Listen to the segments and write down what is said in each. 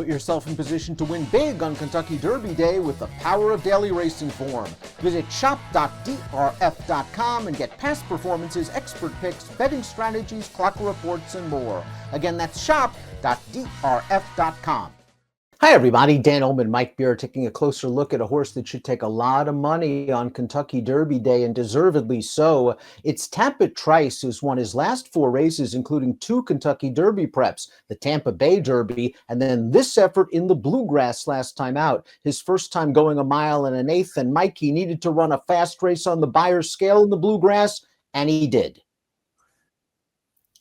Put yourself in position to win big on Kentucky Derby Day with the power of daily racing form. Visit shop.drf.com and get past performances, expert picks, betting strategies, clock reports, and more. Again, that's shop.drf.com. Hi, everybody. Dan Illman, Mike Beer, taking a closer look at a horse that should take a lot of money on Kentucky Derby Day, and deservedly so. It's Tapit Trice, who's won his last 4 races, including 2 Kentucky Derby preps, the Tampa Bay Derby, and then this effort in the Bluegrass last time out. His first time going 1 1/8, and Mike, he needed to run a fast race on the Beyer scale in the Bluegrass, and he did.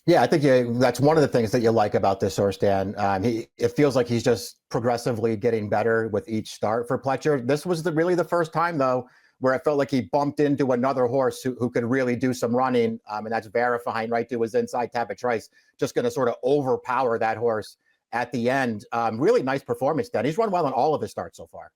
Yeah, I think that's one of the things that you like about this horse, Dan. It feels like he's just progressively getting better with each start for Pletcher. This was really the first time, though, where it felt like he bumped into another horse who could really do some running, and that's verifying right to his inside. Tapit Trice just going to sort of overpower that horse at the end. Really nice performance, Dan. He's run well in all of his starts so far.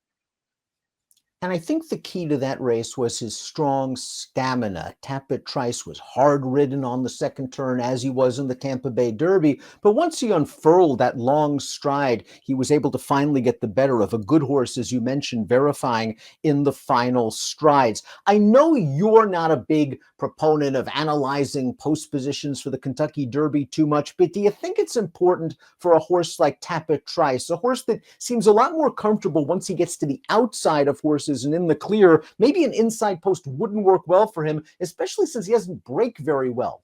And I think the key to that race was his strong stamina. Tapit Trice was hard-ridden on the second turn, as he was in the Tampa Bay Derby. But once he unfurled that long stride, he was able to finally get the better of a good horse, as you mentioned, verifying in the final strides. I know you're not a big proponent of analyzing post positions for the Kentucky Derby too much, but do you think it's important for a horse like Tapit Trice, a horse that seems a lot more comfortable once he gets to the outside of horses and in the clear? Maybe an inside post wouldn't work well for him, especially since he doesn't break very well.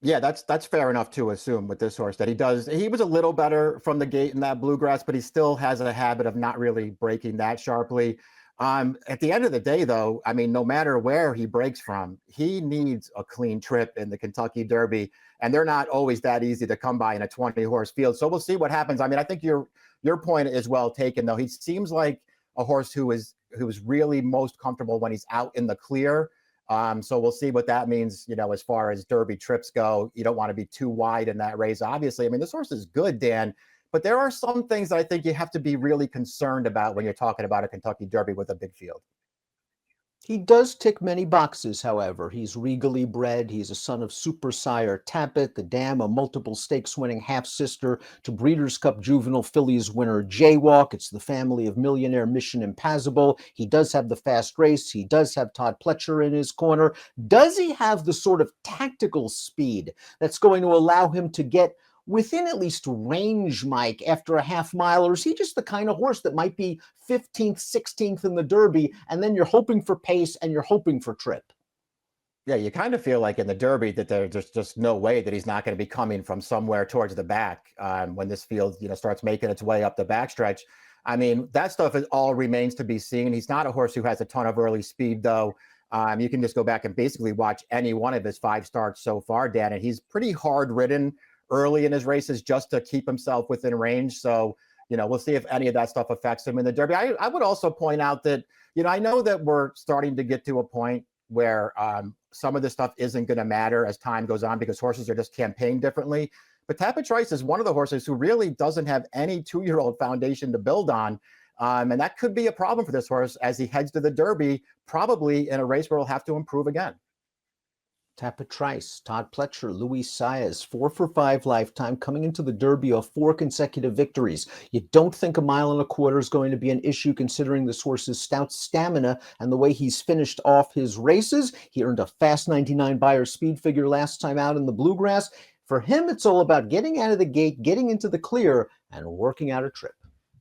Yeah, that's fair enough to assume with this horse that he does. He was a little better from the gate in that Bluegrass, but he still has a habit of not really breaking that sharply. At the end of the day, though, I mean, no matter where he breaks from, he needs a clean trip in the Kentucky Derby, and they're not always that easy to come by in a 20-horse field. So we'll see what happens. I mean, I think your point is well taken, though. He seems like a horse who is really most comfortable when he's out in the clear. So we'll see what that means, as far as Derby trips go. You don't want to be too wide in that race, obviously. I mean, this horse is good, Dan, but there are some things that I think you have to be really concerned about when you're talking about a Kentucky Derby with a big field. He does tick many boxes, however. He's regally bred. He's a son of super sire Tapit, the dam, a multiple stakes winning half-sister to Breeders' Cup Juvenile Fillies winner Jaywalk. It's the family of millionaire Mission Impassable. He does have the fast race. He does have Todd Pletcher in his corner. Does he have the sort of tactical speed that's going to allow him to get within at least range, Mike, after a half mile? Or is he just the kind of horse that might be 15th, 16th in the Derby, and then you're hoping for pace and you're hoping for trip? Yeah, you kind of feel like in the Derby that there's just no way that he's not going to be coming from somewhere towards the back when this field, starts making its way up the backstretch. I mean, that stuff all remains to be seen. He's not a horse who has a ton of early speed, though. You can just go back and basically watch any one of his 5 starts so far, Dan, and he's pretty hard ridden early in his races just to keep himself within range. So, we'll see if any of that stuff affects him in the Derby. I would also point out that, I know that we're starting to get to a point where some of this stuff isn't going to matter as time goes on because horses are just campaigned differently. But Tapit Trice is one of the horses who really doesn't have any 2-year-old foundation to build on. And that could be a problem for this horse as he heads to the Derby, probably in a race where he'll have to improve again. Tapit Trice, Todd Pletcher, Luis Saez, 4 for 5 lifetime, coming into the Derby of 4 consecutive victories. You don't think 1 1/4 is going to be an issue considering this horse's stout stamina and the way he's finished off his races. He earned a fast 99 Beyer speed figure last time out in the Bluegrass. For him, it's all about getting out of the gate, getting into the clear, and working out a trip.